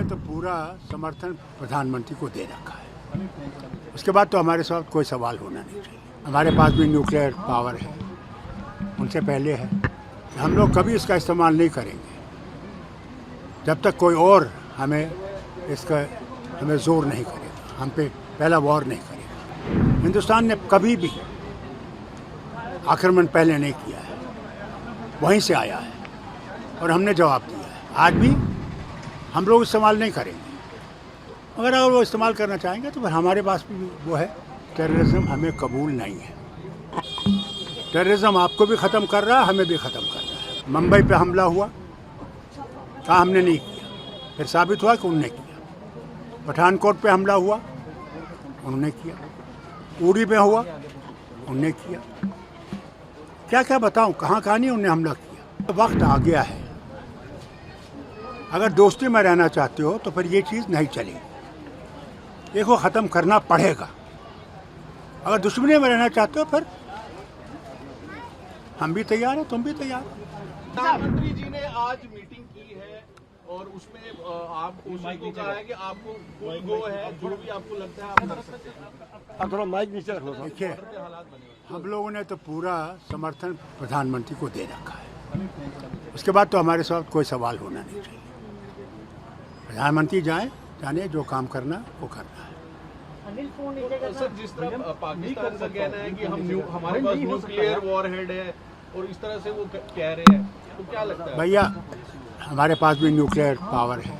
ने तो पूरा समर्थन प्रधानमंत्री को दे रखा है। उसके बाद तो हमारे साथ कोई सवाल होना नहीं चाहिए। हमारे पास भी न्यूक्लियर पावर है, उनसे पहले है। हम लोग कभी इसका इस्तेमाल नहीं करेंगे जब तक कोई और हमें जोर नहीं करेगा, हम पे पहला वॉर नहीं करेगा। हिंदुस्तान ने कभी भी आक्रमण पहले नहीं किया है, वहीं से आया है और हमने जवाब दिया है। आज भी हम लोग इस्तेमाल नहीं करेंगे, अगर वो इस्तेमाल करना चाहेंगे तो फिर हमारे पास भी वो है। टेररिज्म हमें कबूल नहीं है। टेररिज्म आपको भी ख़त्म कर रहा है, हमें भी ख़त्म कर रहा है। मुंबई पे हमला हुआ, कहा हमने नहीं किया, फिर साबित हुआ कि उन्होंने किया। पठानकोट पे हमला हुआ, उन्होंने किया। उड़ी में हुआ, उन्होंने किया। क्या क्या बताऊं, कहाँ नहीं उन्होंने हमला किया। वक्त आ गया है, अगर दोस्ती में रहना चाहते हो तो फिर ये चीज़ नहीं चलेगी, इसको ख़त्म करना पड़ेगा। अगर दुश्मनी में रहना चाहते हो फिर हम भी तैयार हैं, तुम भी तैयार हो। प्रधानमंत्री जी ने आज मीटिंग की है और उसमें आपको कहा है कि आपको फुल गो है, जो भी आपको लगता है आप कर सकते हैं। थोड़ा माइक नीचे रखो। देखिए, हम लोगों ने तो पूरा समर्थन प्रधानमंत्री को दे रखा है। उसके बाद तो हमारे साथ कोई सवाल होना नहीं चाहिए। प्रधानमंत्री जाने जो काम करना वो करना है। तो सर, जिस तरह पाकिस्तान का कहना है कि हमारे पास न्यूक्लियर वॉरहेड है और इस तरह से वो कह रहे हैं, तो क्या लगता है? भैया, हमारे पास भी न्यूक्लियर पावर है,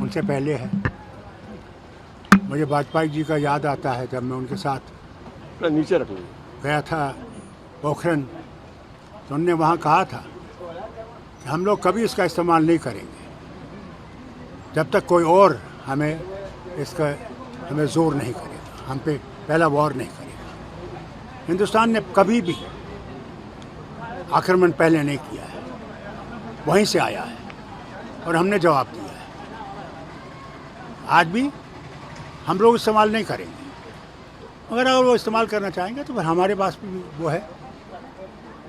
उनसे पहले है। मुझे वाजपेयी जी का याद आता है जब मैं उनके साथ नीचे रखो गया था पोखरण, तो उन्होंने वहाँ कहा था कि हम लोग कभी इसका इस्तेमाल नहीं करेंगे जब तक कोई और हमें जोर नहीं करेगा, हम पे पहला वॉर नहीं करेगा। हिंदुस्तान ने कभी भी आक्रमण पहले नहीं किया है, वहीं से आया है और हमने जवाब दिया है। आज भी हम लोग इस्तेमाल नहीं करेंगे, अगर वो इस्तेमाल करना चाहेंगे तो फिर हमारे पास भी वो है।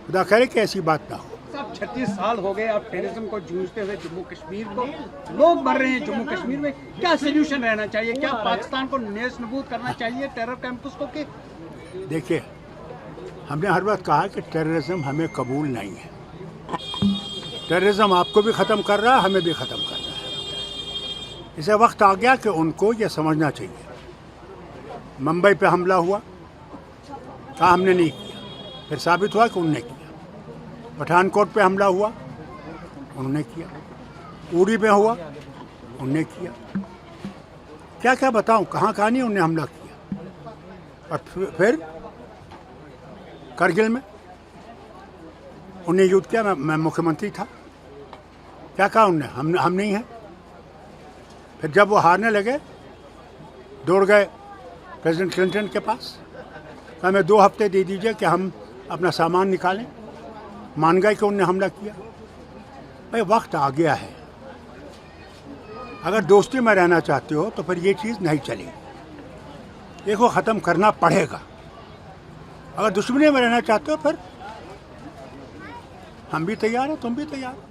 खुदा करे कि ऐसी बात ना हो। साहब, 36 साल हो गए अब टेररिज्म को जूझते हुए जम्मू कश्मीर को, लोग मर रहे हैं जम्मू कश्मीर में। क्या सोल्यूशन रहना चाहिए? क्या पाकिस्तान को नेस्तनाबूद करना चाहिए टेरर कैंपस को? के देखिए, हमने हर वक्त कहा कि टेररिज्म हमें कबूल नहीं है। टेररिज्म आपको भी ख़त्म कर रहा है, हमें भी ख़त्म कर रहा है। इसे वक्त आ गया कि उनको ये समझना चाहिए। मुंबई पे हमला हुआ, कहा हमने नहीं किया, फिर साबित हुआ कि उन्होंने किया। पठानकोट पे हमला हुआ, उन्होंने किया। उड़ी में हुआ, उन्होंने किया। क्या क्या बताऊं, कहाँ नहीं उन्होंने हमला किया। और फिर करगिल में उन्हें युद्ध किया। मैं मुख्यमंत्री था, क्या कहा उन्होंने, हम नहीं हैं। फिर जब वो हारने लगे, दौड़ गए प्रेसिडेंट क्लिंटन के पास, कहा हमें 2 हफ्ते दे दीजिए कि हम अपना सामान निकालें। मान गए कि उन्होंने हमला किया। भाई, वक्त आ गया है, अगर दोस्ती में रहना चाहते हो तो फिर ये चीज़ नहीं चलेगी, इसको ख़त्म करना पड़ेगा। अगर दुश्मनी में रहना चाहते हो फिर हम भी तैयार हैं, तुम भी तैयार हो।